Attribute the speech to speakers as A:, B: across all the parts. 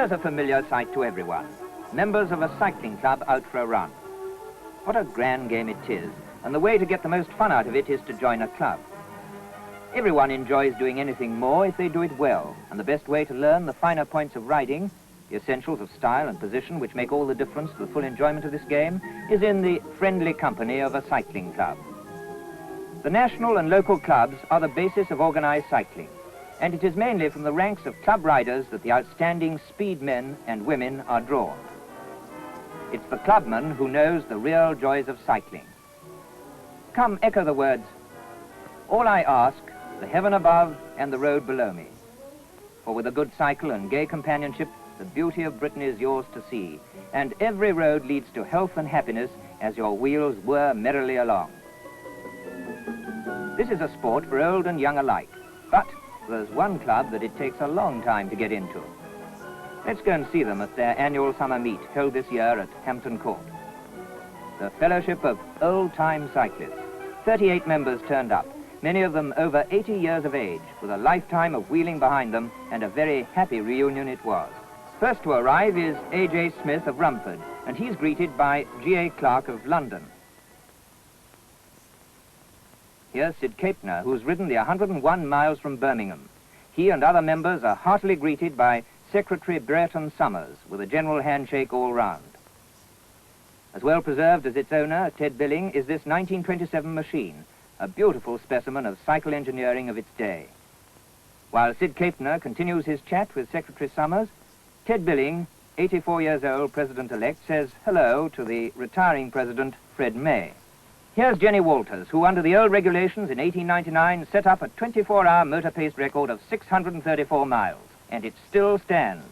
A: Here's a familiar sight to everyone. Members of a cycling club out for a run. What a grand game it is, and the way to get the most fun out of it is to join a club. Everyone enjoys doing anything more if they do it well, and the best way to learn the finer points of riding, the essentials of style and position which make all the difference to the full enjoyment of this game, is in the friendly company of a cycling club. The national and local clubs are the basis of organised cycling, and it is mainly from the ranks of club riders that the outstanding speed men and women are drawn. It's the clubman who knows the real joys of cycling. Come, echo the words, "All I ask, the heaven above and the road below me." For with a good cycle and gay companionship, the beauty of Britain is yours to see, and every road leads to health and happiness as your wheels whir merrily along. This is a sport for old and young alike, but there's one club that it takes a long time to get into. Let's go and see them at their annual summer meet held this year at Hampton Court. The Fellowship of Old-Time Cyclists. 38 members turned up, many of them over 80 years of age, with a lifetime of wheeling behind them, and a very happy reunion it was. First to arrive is A.J. Smith of Rumford, and he's greeted by G.A. Clark of London. Here's Sid Capener, who's ridden the 101 miles from Birmingham. He and other members are heartily greeted by Secretary Brereton Summers, with a general handshake all round. As well preserved as its owner, Ted Billing, is this 1927 machine, a beautiful specimen of cycle engineering of its day. While Sid Capener continues his chat with Secretary Summers, Ted Billing, 84 years old, President-elect, says hello to the retiring President, Fred May. Here's Jenny Walters, who under the old regulations in 1899 set up a 24-hour motor pace record of 634 miles, and it still stands.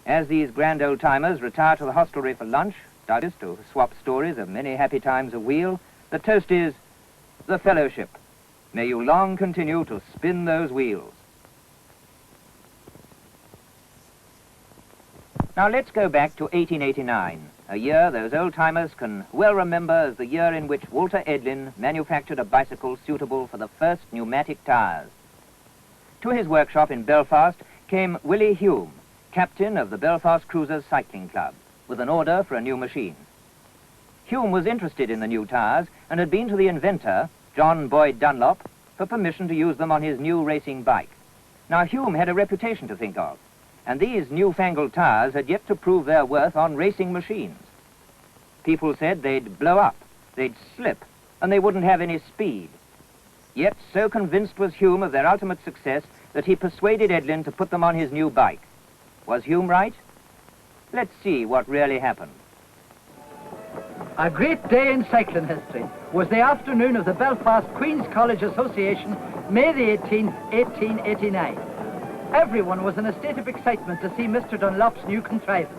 A: As these grand old-timers retire to the hostelry for lunch, doubtless to swap stories of many happy times of wheel, the toast is, the Fellowship. May you long continue to spin those wheels. Now let's go back to 1889, a year those old-timers can well remember as the year in which Walter Edlin manufactured a bicycle suitable for the first pneumatic tires. To his workshop in Belfast came Willie Hume, captain of the Belfast Cruisers Cycling Club, with an order for a new machine. Hume was interested in the new tires and had been to the inventor, John Boyd Dunlop, for permission to use them on his new racing bike. Now Hume had a reputation to think of, and these newfangled tires had yet to prove their worth on racing machines. People said they'd blow up, they'd slip, and they wouldn't have any speed. Yet so convinced was Hume of their ultimate success that he persuaded Edlin to put them on his new bike. Was Hume right? Let's see what really happened.
B: A great day in cycling history was the afternoon of the Belfast Queen's College Association, May the 18th, 1889. Everyone was in a state of excitement to see Mr. Dunlop's new contrivance.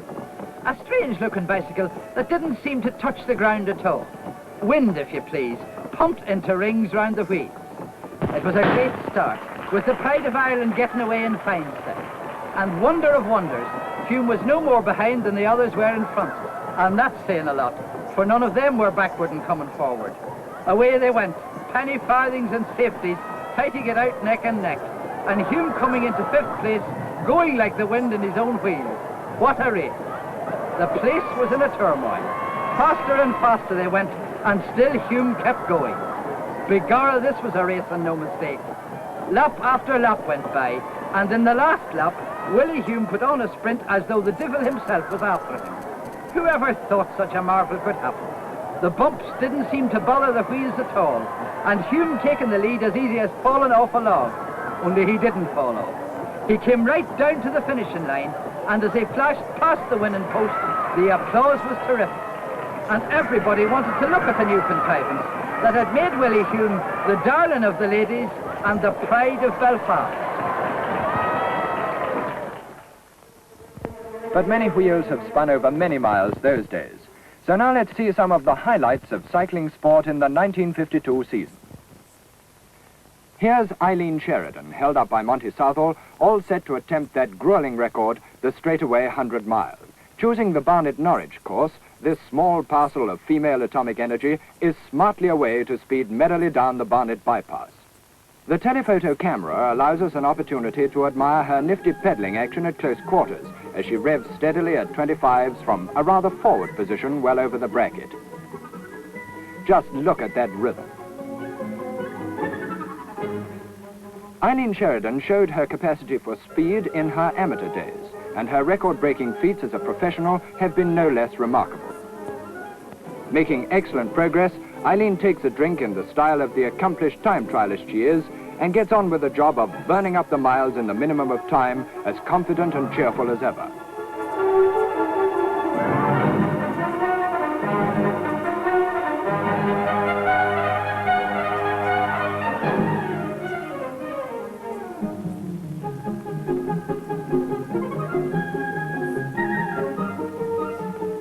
B: A strange-looking bicycle that didn't seem to touch the ground at all. Wind, if you please, pumped into rings round the wheels. It was a great start, with the Pride of Ireland getting away in fine style. And wonder of wonders, Hume was no more behind than the others were in front. And that's saying a lot, for none of them were backward and coming forward. Away they went, penny farthings and safeties, fighting it out neck and neck. And Hume coming into 5th place, going like the wind in his own wheels. What a race. The place was in a turmoil. Faster and faster they went, and still Hume kept going. Begorra, this was a race and no mistake. Lap after lap went by, and in the last lap, Willie Hume put on a sprint as though the devil himself was after him. Whoever thought such a marvel could happen? The bumps didn't seem to bother the wheels at all, and Hume taking the lead as easy as falling off a log. Only he didn't fall off. He came right down to the finishing line, and as they flashed past the winning post, the applause was terrific. And everybody wanted to look at the new contrivance that had made Willie Hume the darling of the ladies and the pride of Belfast.
C: But many wheels have spun over many miles those days. So now let's see some of the highlights of cycling sport in the 1952 season. Here's Eileen Sheridan, held up by Monty Southall, all set to attempt that grueling record, the straightaway 100 miles. Choosing the Barnet-Norwich course, this small parcel of female atomic energy is smartly away to speed merrily down the Barnet bypass. The telephoto camera allows us an opportunity to admire her nifty pedaling action at close quarters as she revs steadily at 25s from a rather forward position well over the bracket. Just look at that rhythm. Eileen Sheridan showed her capacity for speed in her amateur days, and her record-breaking feats as a professional have been no less remarkable. Making excellent progress, Eileen takes a drink in the style of the accomplished time trialist she is, and gets on with the job of burning up the miles in the minimum of time, as confident and cheerful as ever.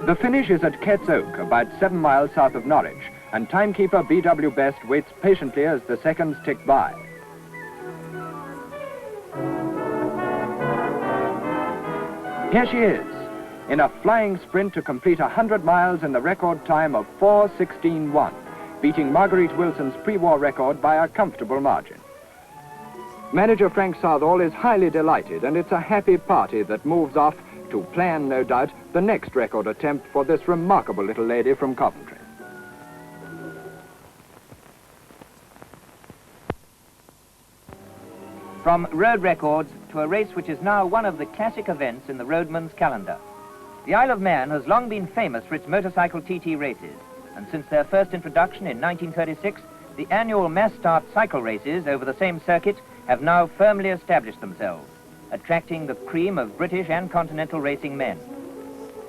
C: The finish is at Ket's Oak, about 7 miles south of Norwich, and timekeeper B.W. Best waits patiently as the seconds tick by. Here she is, in a flying sprint to complete 100 miles in the record time of 4:16:1, beating Marguerite Wilson's pre-war record by a comfortable margin. Manager Frank Southall is highly delighted, and it's a happy party that moves off to plan, no doubt, the next record attempt for this remarkable little lady from Coventry.
A: From road records to a race which is now one of the classic events in the roadman's calendar. The Isle of Man has long been famous for its motorcycle TT races, and since their first introduction in 1936, the annual mass start cycle races over the same circuit have now firmly established themselves, attracting the cream of British and continental racing men.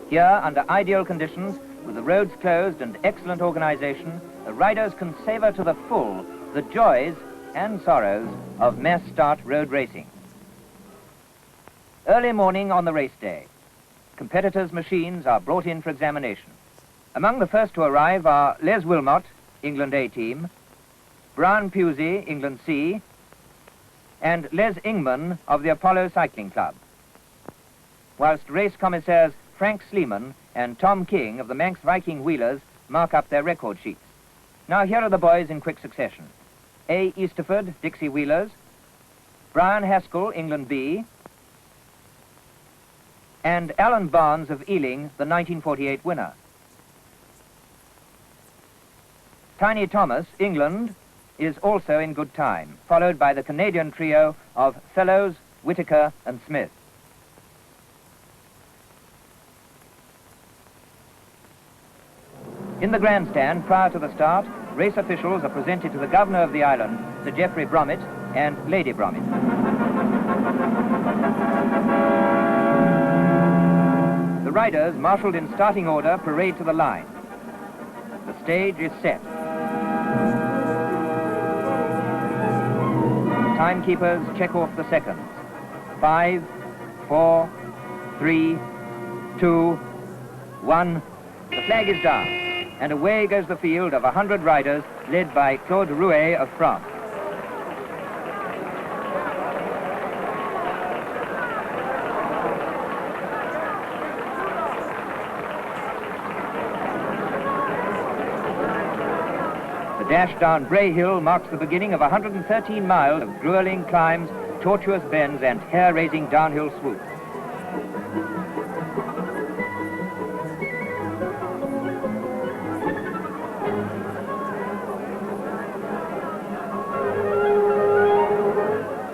A: Here, under ideal conditions, with the roads closed and excellent organization, the riders can savor to the full the joys and sorrows of mass start road racing. Early morning on the race day, competitors' machines are brought in for examination. Among the first to arrive are Les Wilmot, England A team, Brian Pusey, England C, and Les Ingman of the Apollo Cycling Club, whilst race commissaires Frank Sleeman and Tom King of the Manx Viking Wheelers mark up their record sheets. Now here are the boys in quick succession. A. Easterford, Dixie Wheelers, Brian Haskell, England B, and Alan Barnes of Ealing, the 1948 winner. Tiny Thomas, England, is also in good time, followed by the Canadian trio of Fellows, Whitaker and Smith. In the grandstand, prior to the start, race officials are presented to the governor of the island, Sir Geoffrey Bromett and Lady Bromett. The riders, marshalled in starting order, parade to the line. The stage is set. Timekeepers check off the seconds. 5, 4, 3, 2, 1. The flag is down, and away goes the field of 100 riders, led by Claude Rouet of France. The dash down Bray Hill marks the beginning of 113 miles of grueling climbs, tortuous bends, and hair-raising downhill swoops.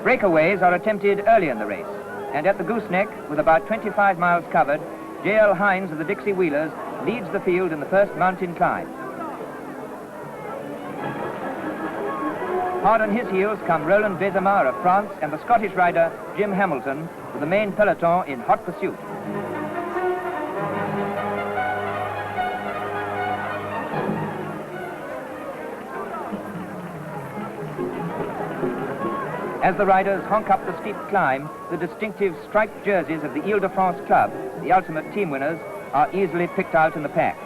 A: Breakaways are attempted early in the race, and at the gooseneck, with about 25 miles covered, J.L. Hines of the Dixie Wheelers leads the field in the first mountain climb. Hard on his heels come Roland Besamar of France and the Scottish rider Jim Hamilton, with the main peloton in hot pursuit. As the riders honk up the steep climb, the distinctive striped jerseys of the Ile-de-France Club, the ultimate team winners, are easily picked out in the pack.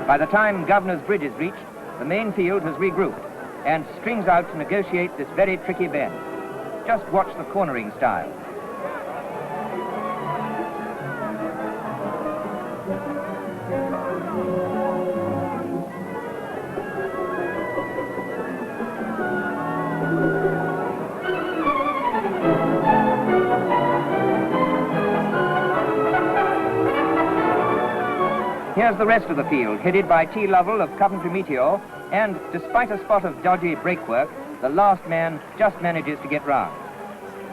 A: By the time Governor's Bridge is reached, the main field has regrouped and strings out to negotiate this very tricky bend. Just watch the cornering style. Here's the rest of the field, headed by T. Lovell of Coventry Meteor, and despite a spot of dodgy brakework, the last man just manages to get round.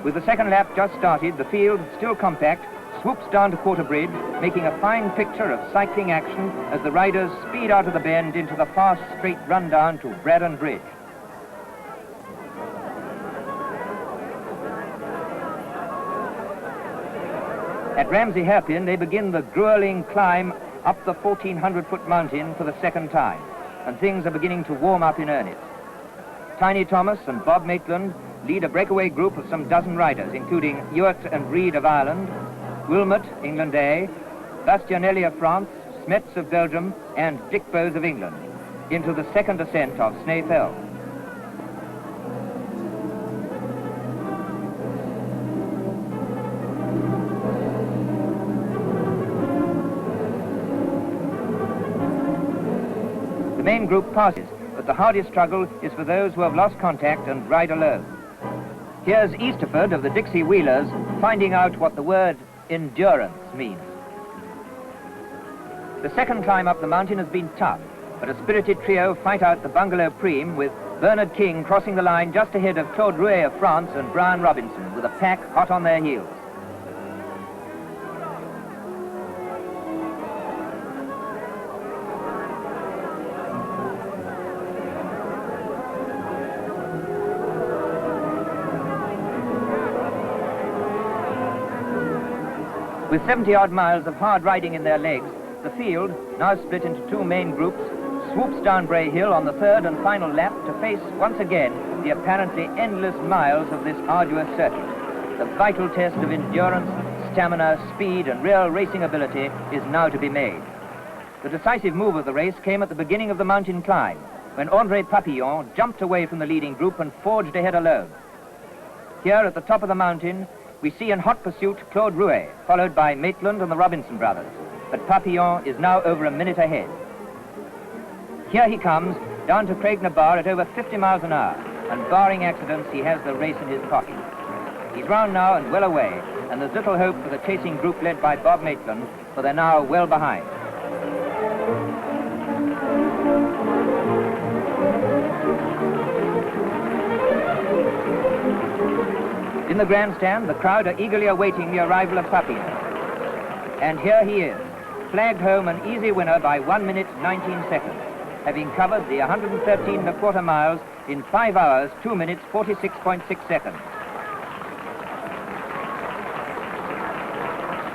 A: With the second lap just started, the field, still compact, swoops down to Quarter Bridge, making a fine picture of cycling action as the riders speed out of the bend into the fast straight rundown to Braddon Bridge. At Ramsey Hairpin, they begin the grueling climb up the 1,400-foot mountain for the second time, and things are beginning to warm up in earnest. Tiny Thomas and Bob Maitland lead a breakaway group of some dozen riders, including Ewart and Reed of Ireland, Wilmot, England A, Bastianelli of France, Smets of Belgium, and Dick Bowes of England, into the second ascent of Snaefell. The main group passes, but the hardest struggle is for those who have lost contact and ride alone. Here's Easterford of the Dixie Wheelers finding out what the word endurance means. The second climb up the mountain has been tough, but a spirited trio fight out the Bungalow Prime, with Bernard King crossing the line just ahead of Claude Rouet of France and Brian Robinson, with a pack hot on their heels. With 70-odd miles of hard riding in their legs, the field, now split into two main groups, swoops down Bray Hill on the third and final lap to face once again the apparently endless miles of this arduous circuit. The vital test of endurance, stamina, speed and real racing ability is now to be made. The decisive move of the race came at the beginning of the mountain climb, when André Papillon jumped away from the leading group and forged ahead alone. Here at the top of the mountain, we see in hot pursuit Claude Rouet, followed by Maitland and the Robinson brothers, but Papillon is now over a minute ahead. Here he comes, down to Craignabar at over 50 miles an hour, and barring accidents, he has the race in his pocket. He's round now and well away, and there's little hope for the chasing group led by Bob Maitland, for they're now well behind. In the grandstand, the crowd are eagerly awaiting the arrival of Papillon. And here he is, flagged home an easy winner by 1 minute 19 seconds, having covered the 113.25 miles in 5 hours, 2 minutes 46.6 seconds.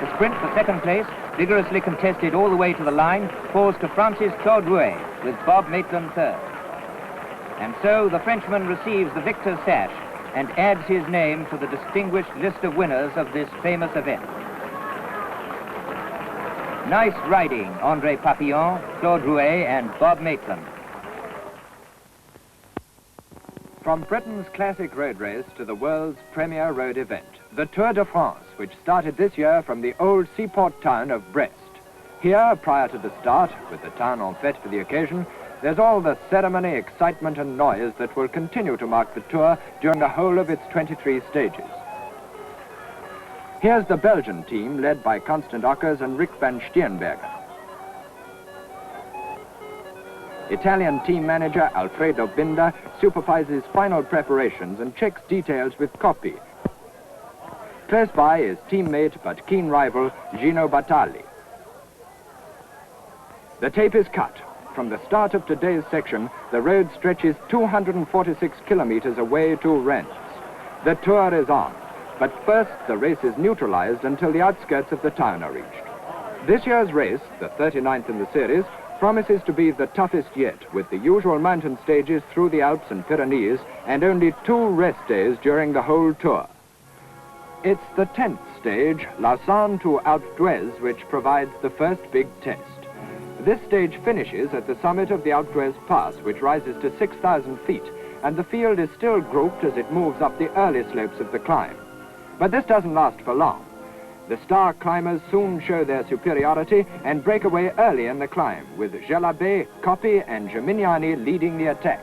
A: The sprint for second place, vigorously contested all the way to the line, falls to Francis Claude Rouet, with Bob Maitland third. And so the Frenchman receives the victor's sash and adds his name to the distinguished list of winners of this famous event. Nice riding, André Papillon, Claude Rouet and Bob Maitland.
C: From Britain's classic road race to the world's premier road event, the Tour de France, which started this year from the old seaport town of Brest. Here, prior to the start, with the town en fête for the occasion, there's all the ceremony, excitement and noise that will continue to mark the Tour during the whole of its 23 stages. Here's the Belgian team led by Constant Ockers and Rick van Steenbergen. Italian team manager Alfredo Binda supervises final preparations and checks details with copy. Close by is teammate but keen rival Gino Bartali. The tape is cut. From the start of today's section, the road stretches 246 kilometers away to Rennes. The Tour is on, but first the race is neutralized until the outskirts of the town are reached. This year's race, the 39th in the series, promises to be the toughest yet, with the usual mountain stages through the Alps and Pyrenees and only 2 rest days during the whole Tour. It's the 10th stage, Lausanne to Alpe d'Huez, which provides the first big test. This stage finishes at the summit of the Alpe d'Huez Pass, which rises to 6,000 feet, and the field is still grouped as it moves up the early slopes of the climb. But this doesn't last for long. The star climbers soon show their superiority and break away early in the climb, with Gelabé, Coppi and Geminiani leading the attack.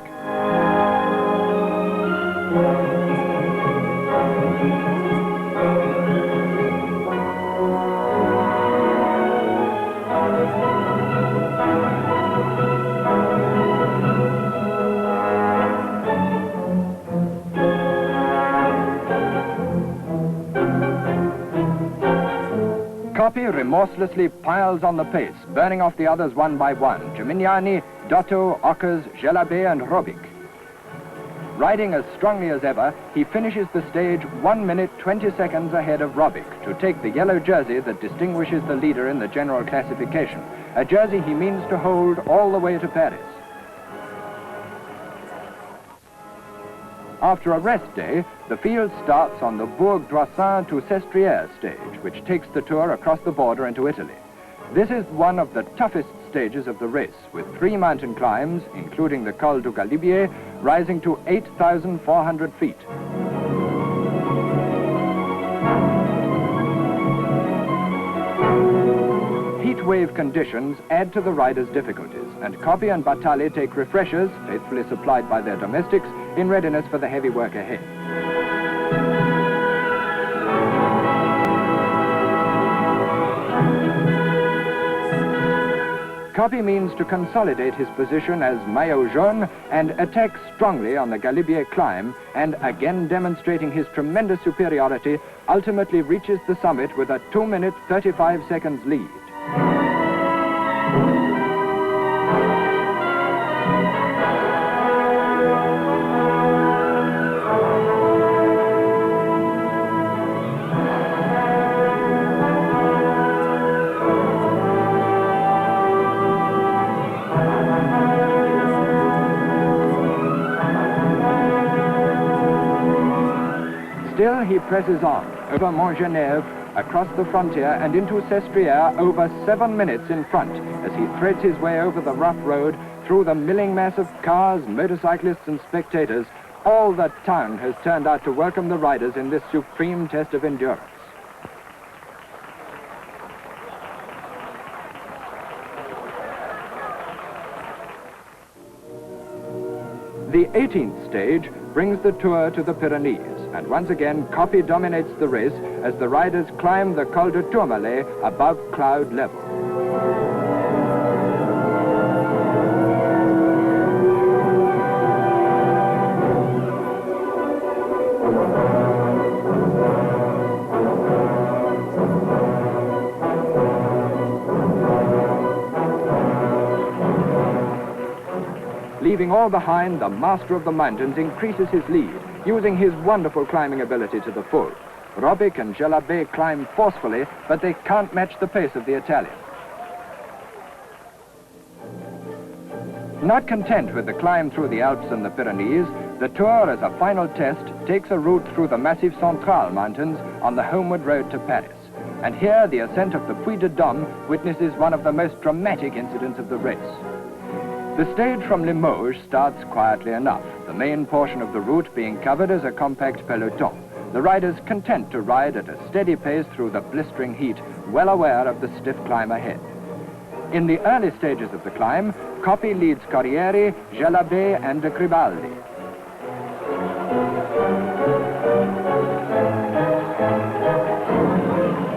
C: Coppi remorselessly piles on the pace, burning off the others one by one, Gimignani, Dotto, Ockers, Gelabé and Robic. Riding as strongly as ever, he finishes the stage 1 minute 20 seconds ahead of Robic to take the yellow jersey that distinguishes the leader in the general classification, a jersey he means to hold all the way to Paris. After a rest day, the field starts on the Bourg-Droissin to Sestriere stage, which takes the Tour across the border into Italy. This is one of the toughest stages of the race, with 3 mountain climbs, including the Col du Galibier, rising to 8,400 feet. Heat wave conditions add to the riders' difficulties, and Coppi and Bartali take refreshers, faithfully supplied by their domestics, in readiness for the heavy work ahead. Coppi means to consolidate his position as maillot jaune and attack strongly on the Galibier climb, and again demonstrating his tremendous superiority, ultimately reaches the summit with a 2 minute 35 seconds lead. Still he presses on, over Montgenèvre, across the frontier and into Sestriere over 7 minutes in front, as he threads his way over the rough road, through the milling mass of cars, motorcyclists and spectators. All the town has turned out to welcome the riders in this supreme test of endurance. The 18th stage brings the Tour to the Pyrenees, and once again Coppi dominates the race as the riders climb the Col de Tourmalet above cloud level. Leaving all behind, the master of the mountains increases his lead, using his wonderful climbing ability to the full. Robic and Gelabé climb forcefully, but they can't match the pace of the Italian. Not content with the climb through the Alps and the Pyrenees, the Tour, as a final test, takes a route through the Massif Central mountains on the homeward road to Paris. And here, the ascent of the Puy de Dôme witnesses one of the most dramatic incidents of the race. The stage from Limoges starts quietly enough, the main portion of the route being covered as a compact peloton, the riders content to ride at a steady pace through the blistering heat, well aware of the stiff climb ahead. In the early stages of the climb, Coppi leads Corriere, Gelabé and de Cribaldi.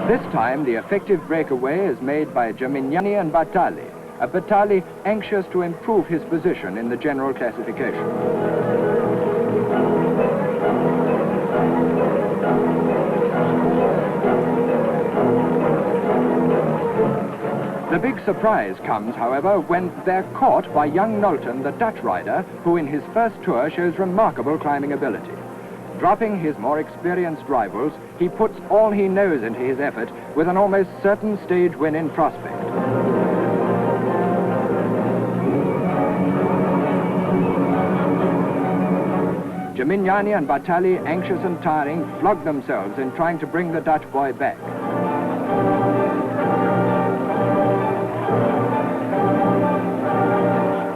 C: This time, the effective breakaway is made by Gimignani and Bartali, a Bartali anxious to improve his position in the general classification. The big surprise comes, however, when they're caught by young Knowlton, the Dutch rider, who in his first tour shows remarkable climbing ability. Dropping his more experienced rivals, he puts all he knows into his effort with an almost certain stage win in prospect. Gimignani and Bartali, anxious and tiring, flog themselves in trying to bring the Dutch boy back.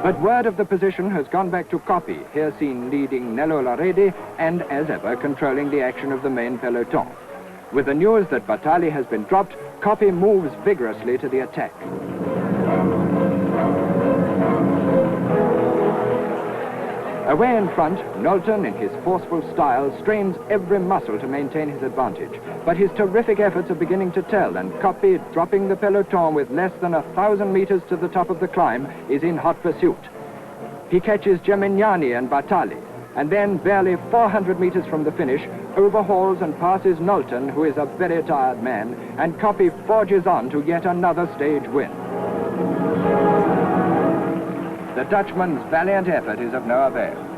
C: But word of the position has gone back to Coppi, here seen leading Nello Laredi and, as ever, controlling the action of the main peloton. With the news that Bartali has been dropped, Coppi moves vigorously to the attack. Away in front, Knowlton, in his forceful style, strains every muscle to maintain his advantage. But his terrific efforts are beginning to tell, and Coppi, dropping the peloton with less than 1,000 meters to the top of the climb, is in hot pursuit. He catches Gimignani and Bartali. and then, barely 400 meters from the finish, overhauls and passes Knowlton, who is a very tired man, and Coppy forges on to yet another stage win. The Dutchman's valiant effort is of no avail.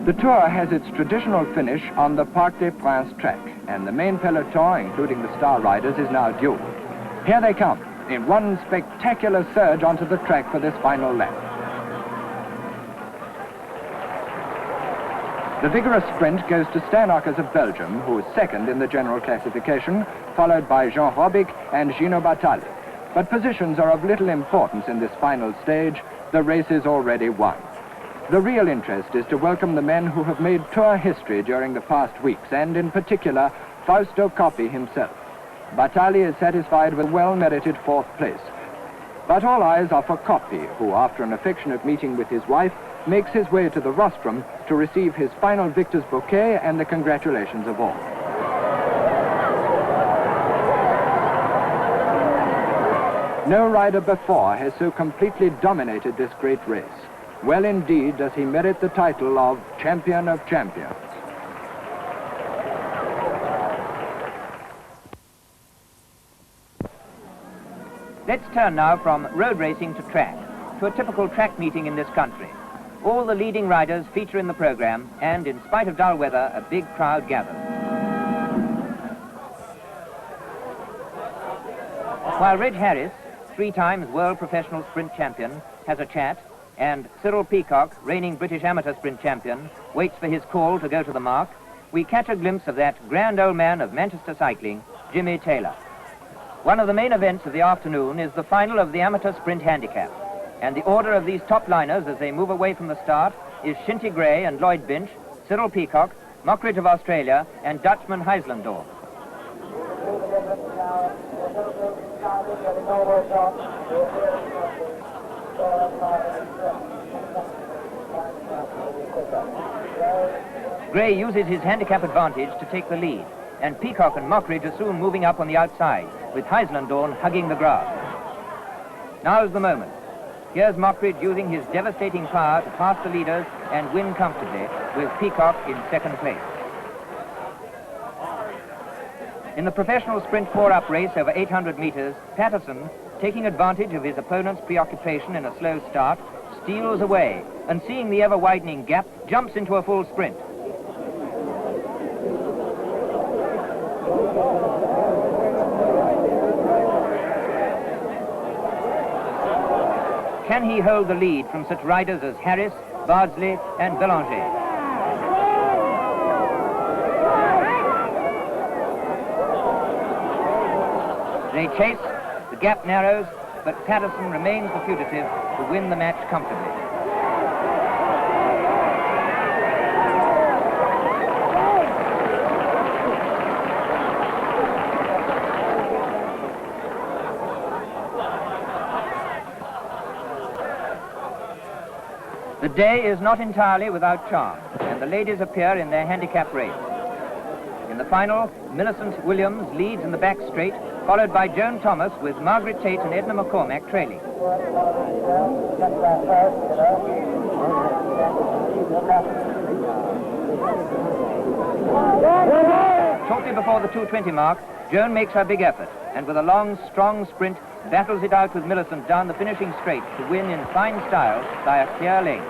C: The Tour has its traditional finish on the Parc des Princes track, and the main peloton, including the star riders, is now due. Here they come, in one spectacular surge onto the track for this final lap. The vigorous sprint goes to Stanokers of Belgium, who is second in the general classification, followed by Jean Robic and Gino Bartali. But positions are of little importance in this final stage. The race is already won. The real interest is to welcome the men who have made Tour history during the past weeks, and in particular, Fausto Coppi himself. Bartali is satisfied with a well-merited fourth place. But all eyes are for Coppi, who, after an affectionate meeting with his wife, makes his way to the rostrum to receive his final victor's bouquet and the congratulations of all. No rider before has so completely dominated this great race. Well, indeed, does he merit the title of Champion of Champions.
A: Let's turn now from road racing to track, to a typical track meeting in this country. All the leading riders feature in the program, and in spite of dull weather, a big crowd gathers. While Reg Harris, 3 times world professional sprint champion, has a chat, and Cyril Peacock, reigning British amateur sprint champion, waits for his call to go to the mark, we catch a glimpse of that grand old man of Manchester cycling, Jimmy Taylor. One of the main events of the afternoon is the final of the amateur sprint handicap, and the order of these top liners as they move away from the start is Shinty Gray and Lloyd Binch, Cyril Peacock, Mockridge of Australia, and Dutchman Heislandorf. Gray uses his handicap advantage to take the lead, and Peacock and Mockridge are soon moving up on the outside, with Heislandorf hugging the grass. Now's the moment. Here's Mockridge using his devastating power to pass the leaders and win comfortably, with Peacock in second place. In the professional sprint 4-up race over 800 meters, Patterson, taking advantage of his opponent's preoccupation in a slow start, steals away, and seeing the ever-widening gap, jumps into a full sprint. Can he hold the lead from such riders as Harris, Bardsley, and Belanger? They chase, the gap narrows, but Patterson remains the fugitive to win the match comfortably. The day is not entirely without charm, and the ladies appear in their handicap race. In the final, Millicent Williams leads in the back straight, followed by Joan Thomas with Margaret Tate and Edna McCormack trailing. Shortly before the 2:20 mark, Joan makes her big effort, and with a long, strong sprint, battles it out with Millicent down the finishing straight to win in fine style by a clear lane.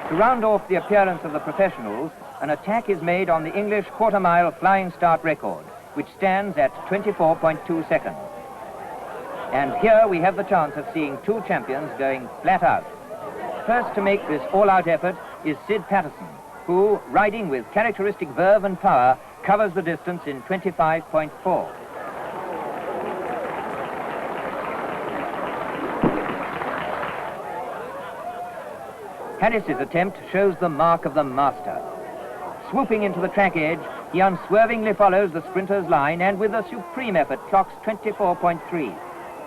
A: To round off the appearance of the professionals, an attack is made on the English quarter-mile flying start record, which stands at 24.2 seconds. And here we have the chance of seeing 2 champions going flat out. First to make this all-out effort is Sid Patterson, who, riding with characteristic verve and power, covers the distance in 25.4. Harris's attempt shows the mark of the master. Swooping into the track edge, he unswervingly follows the sprinter's line and with a supreme effort clocks 24.3.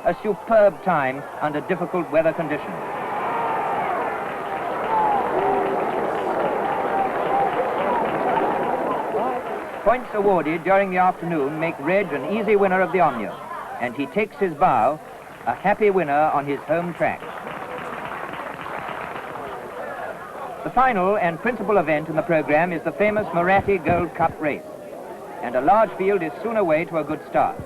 A: A superb time under difficult weather conditions. Points awarded during the afternoon make Reg an easy winner of the Omnium, and he takes his bow, a happy winner on his home track. The final and principal event in the programme is the famous Moratti Gold Cup race, and a large field is soon away to a good start.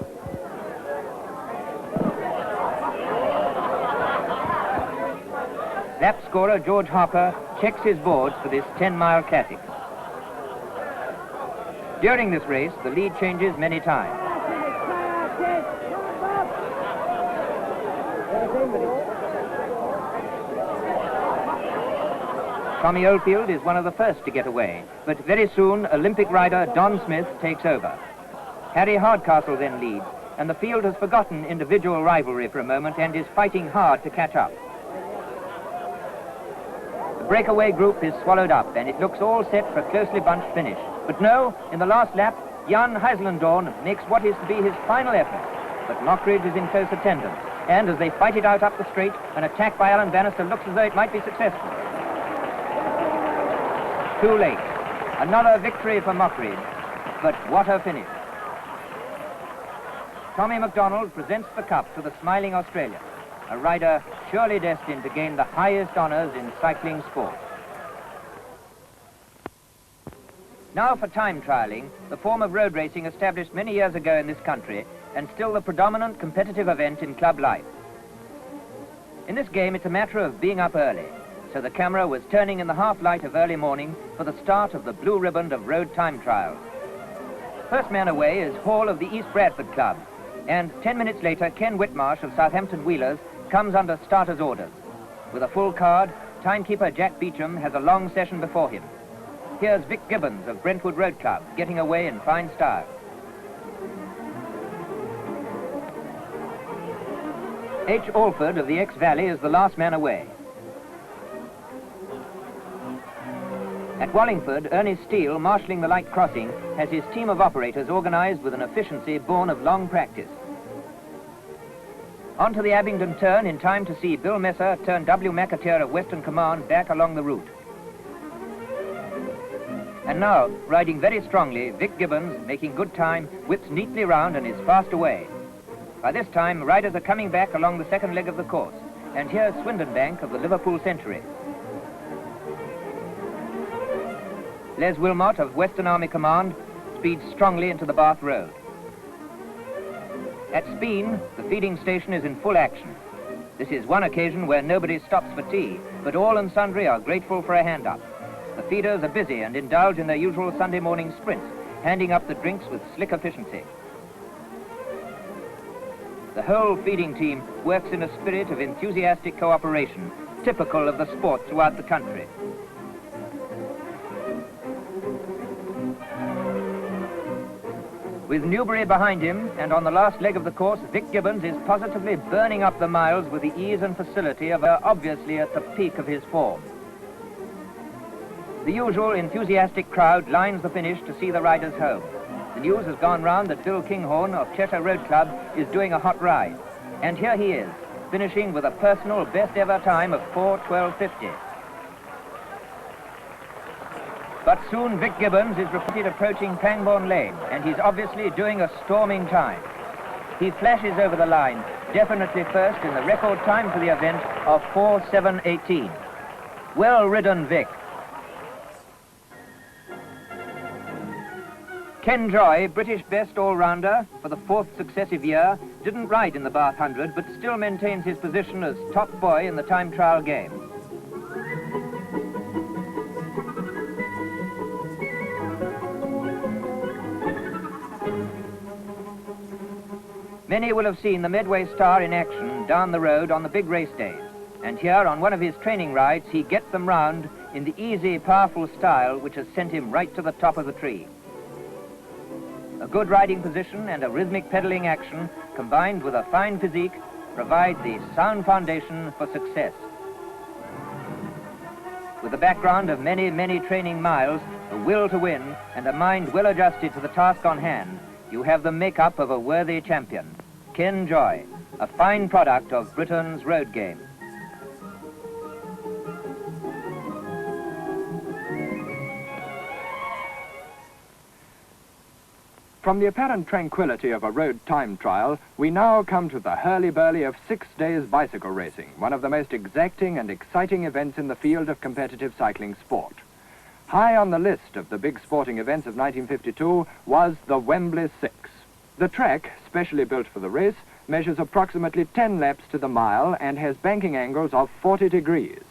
A: Lap scorer George Harper checks his boards for this 10-mile classic. During this race, the lead changes many times. Tommy Oldfield is one of the first to get away, but very soon Olympic rider Don Smith takes over. Harry Hardcastle then leads, and the field has forgotten individual rivalry for a moment and is fighting hard to catch up. The breakaway group is swallowed up, and it looks all set for a closely bunched finish. But no, in the last lap, Jan Heislandorn makes what is to be his final effort, but Mockridge is in close attendance, and as they fight it out up the straight, an attack by Alan Bannister looks as though it might be successful. Too late. Another victory for Mockridge, but what a finish. Tommy MacDonald presents the cup to the smiling Australian, a rider surely destined to gain the highest honours in cycling sport. Now for time trialling, the form of road racing established many years ago in this country and still the predominant competitive event in club life. In this game, it's a matter of being up early, so the camera was turning in the half-light of early morning for the start of the blue ribbon of road time trials. First man away is Hall of the East Bradford Club, and 10 minutes later, Ken Whitmarsh of Southampton Wheelers comes under starter's orders. With a full card, timekeeper Jack Beecham has a long session before him. Here's Vic Gibbons of Brentwood Road Club, getting away in fine style. H. Alford of the Ex-Valley is the last man away. At Wallingford, Ernest Steele, marshalling the light crossing, has his team of operators organised with an efficiency born of long practice. On to the Abingdon turn in time to see Bill Messer turn W. McAteer of Western Command back along the route. And now, riding very strongly, Vic Gibbons, making good time, whips neatly round and is fast away. By this time, riders are coming back along the second leg of the course, and here's Swindonbank of the Liverpool Century. Les Wilmot of Western Army Command speeds strongly into the Bath Road. At Speen, the feeding station is in full action. This is one occasion where nobody stops for tea, but all and sundry are grateful for a hand-up. The feeders are busy and indulge in their usual Sunday morning sprints, handing up the drinks with slick efficiency. The whole feeding team works in a spirit of enthusiastic cooperation, typical of the sport throughout the country. With Newbury behind him, and on the last leg of the course, Vic Gibbons is positively burning up the miles with the ease and facility of obviously at the peak of his form. The usual enthusiastic crowd lines the finish to see the riders home. The news has gone round that Bill Kinghorn of Cheshire Road Club is doing a hot ride. And here he is, finishing with a personal best ever time of 4:12:50. But soon Vic Gibbons is reported approaching Pangbourne Lane, and he's obviously doing a storming time. He flashes over the line, definitely first in the record time for the event of 4:7:18. Well ridden, Vic. Ken Joy, British best all-rounder for the 4th successive year, didn't ride in the Bath 100, but still maintains his position as top boy in the time trial game. Many will have seen the Medway Star in action down the road on the big race days. And here, on one of his training rides, he gets them round in the easy, powerful style which has sent him right to the top of the tree. A good riding position and a rhythmic pedaling action, combined with a fine physique, provide the sound foundation for success. With the background of many, many training miles, a will to win, and a mind well adjusted to the task on hand, you have the makeup of a worthy champion. Ken Joy, a fine product of Britain's road game.
C: From the apparent tranquility of a road time trial, we now come to the hurly-burly of 6 days bicycle racing, one of the most exacting and exciting events in the field of competitive cycling sport. High on the list of the big sporting events of 1952 was the Wembley Six. The track, specially built for the race, measures approximately 10 laps to the mile and has banking angles of 40 degrees.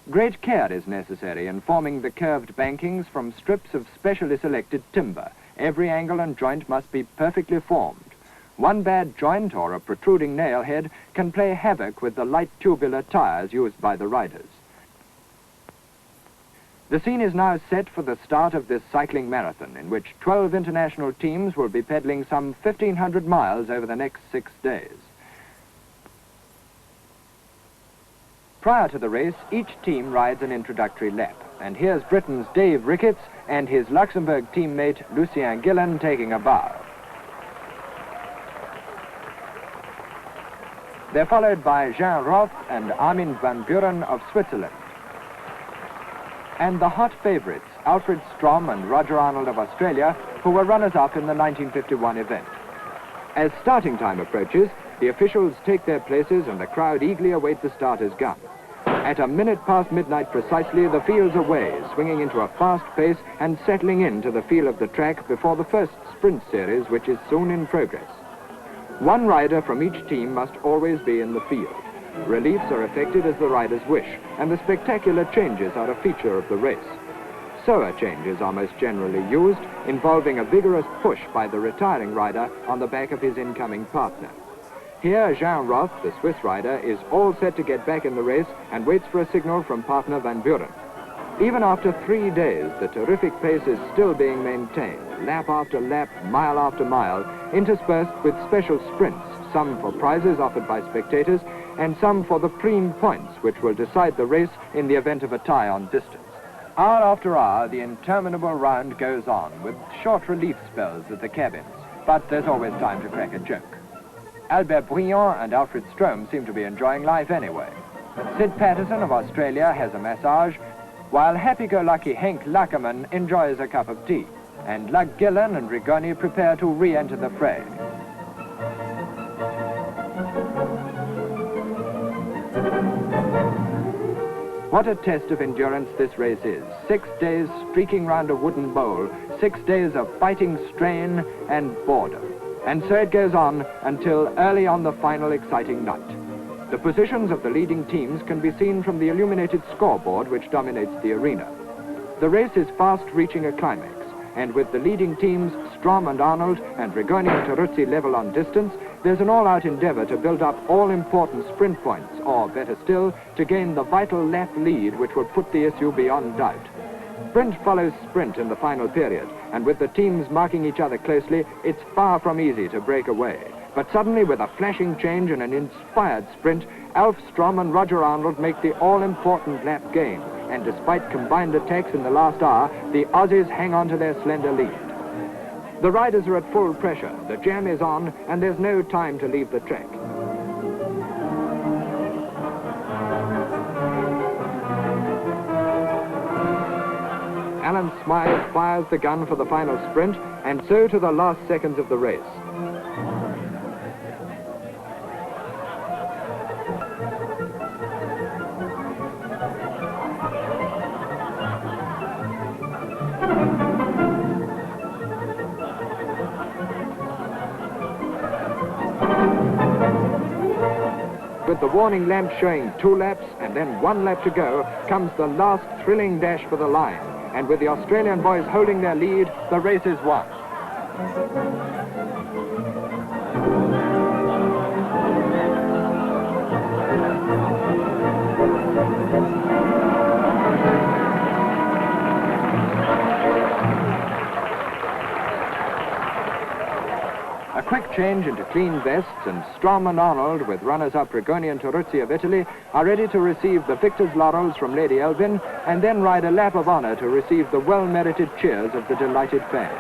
C: Great care is necessary in forming the curved bankings from strips of specially selected timber. Every angle and joint must be perfectly formed. One bad joint or a protruding nail head can play havoc with the light tubular tires used by the riders. The scene is now set for the start of this cycling marathon, in which 12 international teams will be pedaling some 1,500 miles over the next 6 days. Prior to the race, each team rides an introductory lap. And here's Britain's Dave Ricketts and his Luxembourg teammate Lucien Gillen taking a bow. They're followed by Jean Roth and Armin van Buren of Switzerland. And the hot favourites, Alfred Strom and Roger Arnold of Australia, who were runners-up in the 1951 event. As starting time approaches, the officials take their places and the crowd eagerly await the starter's gun. At a minute past midnight precisely, the field's away, swinging into a fast pace and settling into the feel of the track before the first sprint series, which is soon in progress. One rider from each team must always be in the field. Reliefs are effected as the riders wish, and the spectacular changes are a feature of the race. Sower changes are most generally used, involving a vigorous push by the retiring rider on the back of his incoming partner. Here, Jean Roth, the Swiss rider, is all set to get back in the race and waits for a signal from partner Van Buren. Even after 3 days, the terrific pace is still being maintained, lap after lap, mile after mile, interspersed with special sprints, some for prizes offered by spectators, and some for the prime points, which will decide the race in the event of a tie on distance. Hour after hour, the interminable round goes on, with short relief spells at the cabins, but there's always time to crack a joke. Albert Briand and Alfred Strom seem to be enjoying life anyway. Sid Patterson of Australia has a massage, while happy-go-lucky Henk Lackerman enjoys a cup of tea, and Lug Gillen and Rigoni prepare to re-enter the fray. What a test of endurance this race is. 6 days streaking round a wooden bowl, 6 days of fighting strain and boredom. And so it goes on until early on the final exciting night. The positions of the leading teams can be seen from the illuminated scoreboard which dominates the arena. The race is fast reaching a climax, and with the leading teams, Strom and Arnold, and Rigoni and Teruzzi level on distance, there's an all-out endeavour to build up all-important sprint points, or better still, to gain the vital lap lead which will put the issue beyond doubt. Sprint follows sprint in the final period, and with the teams marking each other closely, it's far from easy to break away. But suddenly, with a flashing change and an inspired sprint, Alf Strom and Roger Arnold make the all-important lap gain, and despite combined attacks in the last hour, the Aussies hang on to their slender lead. The riders are at full pressure, the jam is on, and there's no time to leave the track. Alan Smythe fires the gun for the final sprint, and so to the last seconds of the race. With the warning lamp showing 2 laps and then 1 lap to go, comes the last thrilling dash for the line. And with the Australian boys holding their lead, the race is won. A quick change into clean vests, and Strom and Arnold, with runners-up Rigoni and Teruzzi of Italy, are ready to receive the victor's laurels from Lady Elvin, and then ride a lap of honour to receive the well-merited cheers of the delighted fans.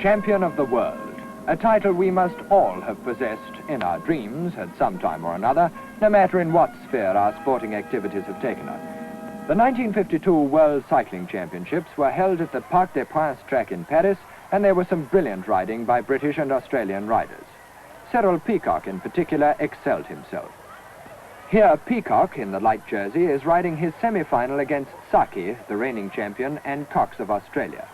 C: Champion of the world, a title we must all have possessed in our dreams at some time or another, no matter in what sphere our sporting activities have taken us. The 1952 World Cycling Championships were held at the Parc des Princes track in Paris, and there was some brilliant riding by British and Australian riders. Cyril Peacock in particular excelled himself. Here Peacock, in the light jersey, is riding his semi-final against Saki, the reigning champion, and Cox of Australia.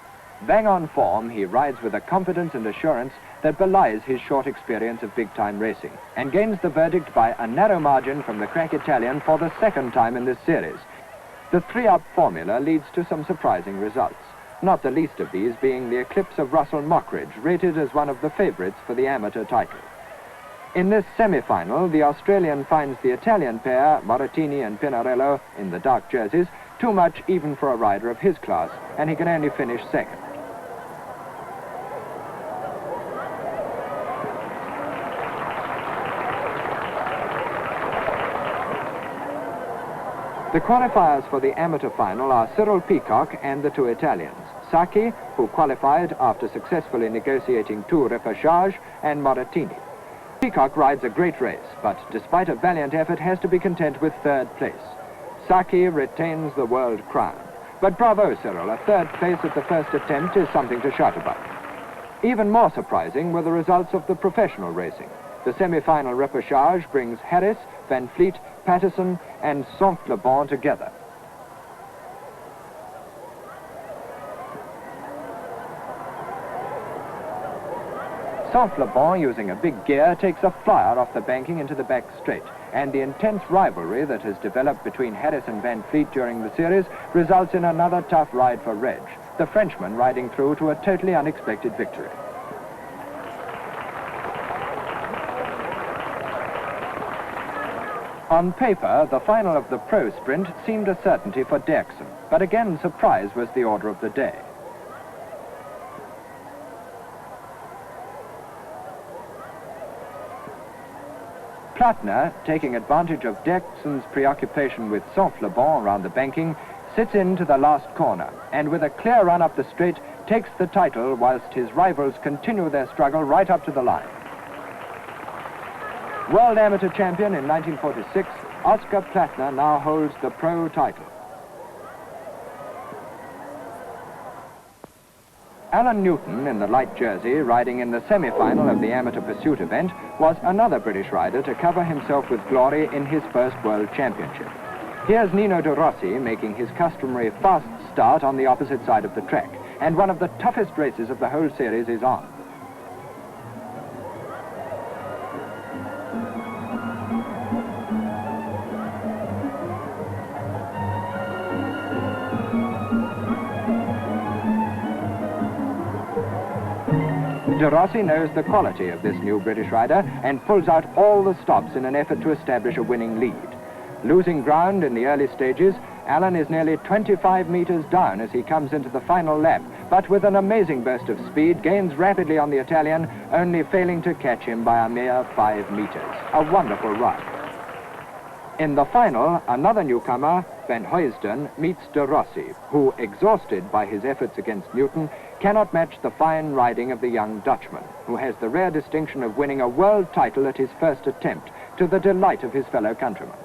C: Bang on form, he rides with a confidence and assurance that belies his short experience of big-time racing, and gains the verdict by a narrow margin from the crack Italian for the second time in this series. The three-up formula leads to some surprising results, not the least of these being the eclipse of Russell Mockridge, rated as one of the favourites for the amateur title. In this semi-final, the Australian finds the Italian pair, Moratini and Pinarello, in the dark jerseys, too much even for a rider of his class, and he can only finish second. The qualifiers for the amateur final are Cyril Peacock and the two Italians, Saki, who qualified after successfully negotiating two repêchages, and Moratini. Peacock rides a great race, but despite a valiant effort has to be content with third place. Saki retains the world crown. But bravo, Cyril, a third place at the first attempt is something to shout about. Even more surprising were the results of the professional racing. The semi-final repêchage brings Harris, Van Fleet, Patterson and Saint-Flebon together. Saint-Flebon, using a big gear, takes a flyer off the banking into the back straight, and the intense rivalry that has developed between Harris and Van Fleet during the series results in another tough ride for Reg, the Frenchman riding through to a totally unexpected victory. On paper, the final of the pro sprint seemed a certainty for Derksen, but again surprise was the order of the day. Plattner, taking advantage of Derksen's preoccupation with Saint-Flebon around the banking, sits into the last corner and with a clear run up the straight takes the title whilst his rivals continue their struggle right up to the line. World Amateur Champion in 1946, Oscar Plattner now holds the pro title. Alan Newton, in the light jersey, riding in the semi-final of the amateur pursuit event, was another British rider to cover himself with glory in his first World Championship. Here's Nino De Rossi making his customary fast start on the opposite side of the track, and one of the toughest races of the whole series is on. De Rossi knows the quality of this new British rider and pulls out all the stops in an effort to establish a winning lead. Losing ground in the early stages, Alan is nearly 25 meters down as he comes into the final lap, but with an amazing burst of speed gains rapidly on the Italian, only failing to catch him by a mere 5 meters. A wonderful ride. In the final, another newcomer, Van Heusden, meets De Rossi, who, exhausted by his efforts against Newton, cannot match the fine riding of the young Dutchman, who has the rare distinction of winning a world title at his first attempt, to the delight of his fellow countrymen.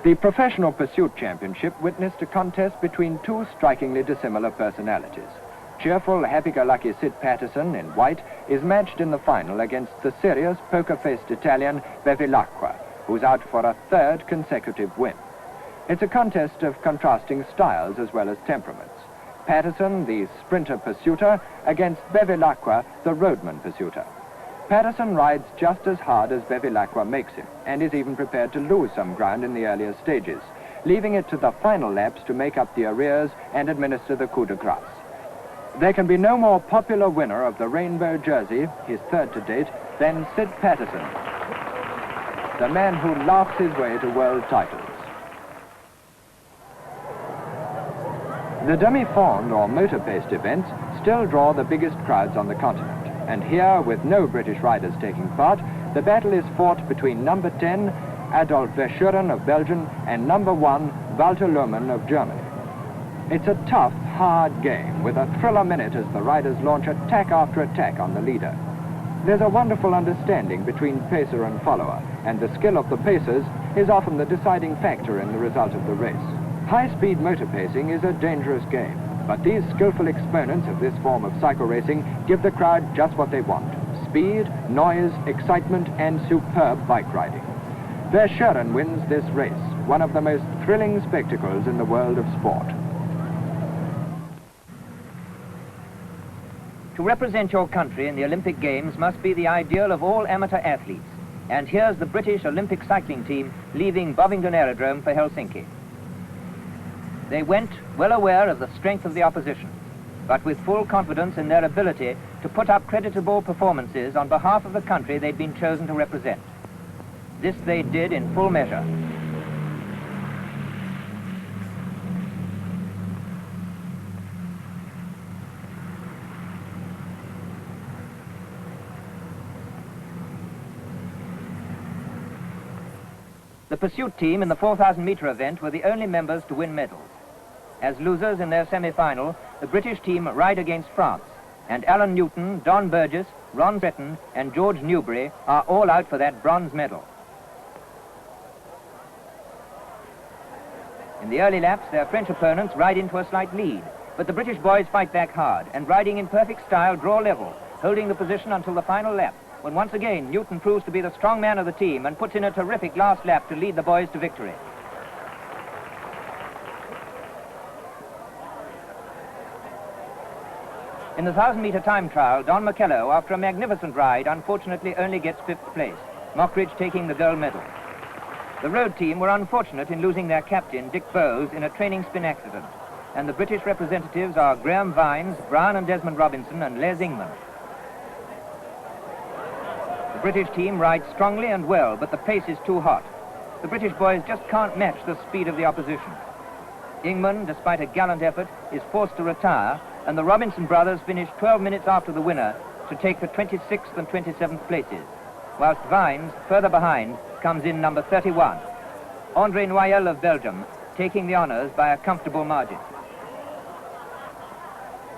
C: The Professional Pursuit Championship witnessed a contest between two strikingly dissimilar personalities. Cheerful, happy-go-lucky Sid Patterson in white is matched in the final against the serious, poker-faced Italian Bevilacqua, who's out for a third consecutive win. It's a contest of contrasting styles as well as temperaments. Patterson, the sprinter pursuiter, against Bevilacqua, the roadman pursuiter. Patterson rides just as hard as Bevilacqua makes him, and is even prepared to lose some ground in the earlier stages, leaving it to the final laps to make up the arrears and administer the coup de grace. There can be no more popular winner of the rainbow jersey, his third to date, than Sid Patterson, the man who laughs his way to world titles. The demi-fond or motor-paced events still draw the biggest crowds on the continent. And here, with no British riders taking part, the battle is fought between number 10, Adolf Verschuren of Belgium and number 1, Walter Lohmann of Germany. It's a tough, hard game with a thrill a minute as the riders launch attack after attack on the leader. There's a wonderful understanding between pacer and follower, and the skill of the pacers is often the deciding factor in the result of the race. High-speed motor pacing is a dangerous game, but these skillful exponents of this form of cycle racing give the crowd just what they want: speed, noise, excitement, and superb bike riding. Verschuren wins this race, one of the most thrilling spectacles in the world of sport.
A: To represent your country in the Olympic Games must be the ideal of all amateur athletes. And here's the British Olympic cycling team leaving Bovingdon Aerodrome for Helsinki. They went well aware of the strength of the opposition, but with full confidence in their ability to put up creditable performances on behalf of the country they'd been chosen to represent. This they did in full measure. The pursuit team in the 4,000-metre event were the only members to win medals. As losers in their semi-final, the British team ride against France, and Alan Newton, Don Burgess, Ron Breton and George Newbery are all out for that bronze medal. In the early laps, their French opponents ride into a slight lead, but the British boys fight back hard and, riding in perfect style, draw level, holding the position until the final lap, when once again Newton proves to be the strong man of the team and puts in a terrific last lap to lead the boys to victory. In the 1,000-metre time trial, Don McKellow, after a magnificent ride, unfortunately only gets 5th place, Mockridge taking the gold medal. The road team were unfortunate in losing their captain, Dick Bowes, in a training spin accident, and the British representatives are Graham Vines, Brian and Desmond Robinson and Les Ingman. The British team rides strongly and well, but the pace is too hot. The British boys just can't match the speed of the opposition. Ingman, despite a gallant effort, is forced to retire, and the Robinson brothers finish 12 minutes after the winner to take the 26th and 27th places, whilst Vines, further behind, comes in number 31. André Noyel of Belgium taking the honours by a comfortable margin.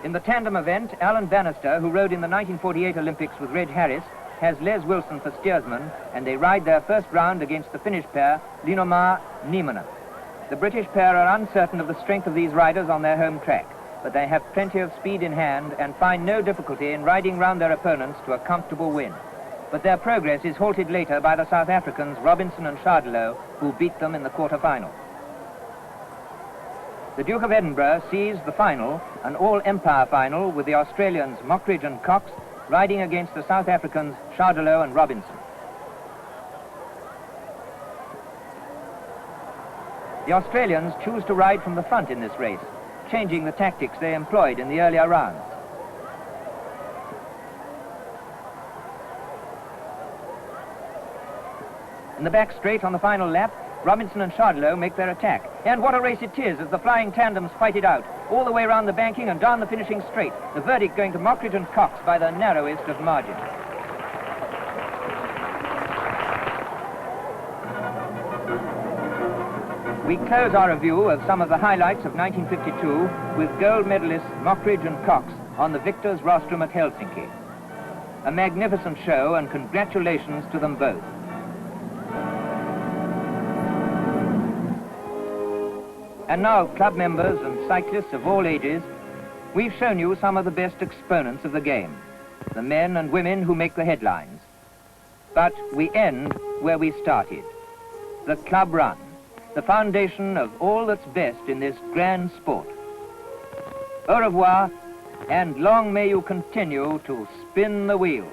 A: In the tandem event, Alan Bannister, who rode in the 1948 Olympics with Reg Harris, has Les Wilson for steersman, and they ride their first round against the Finnish pair, Linomar Nieminen. The British pair are uncertain of the strength of these riders on their home track, but they have plenty of speed in hand and find no difficulty in riding round their opponents to a comfortable win. But their progress is halted later by the South Africans Robinson and Chardelot, who beat them in the quarter-final. The Duke of Edinburgh sees the final, an all-empire final, with the Australians Mockridge and Cox riding against the South Africans Chardelot and Robinson. The Australians choose to ride from the front in this race, changing the tactics they employed in the earlier rounds. In the back straight on the final lap, Robinson and Chardelot make their attack. And what a race it is as the flying tandems fight it out, all the way around the banking and down the finishing straight, the verdict going to Mockridge and Cox by the narrowest of margins. We close our review of some of the highlights of 1952 with gold medalists Mockridge and Cox on the victors' rostrum at Helsinki. A magnificent show, and congratulations to them both. And now, club members and cyclists of all ages, we've shown you some of the best exponents of the game, the men and women who make the headlines. But we end where we started, the club run, the foundation of all that's best in this grand sport. Au revoir, and long may you continue to spin the wheel.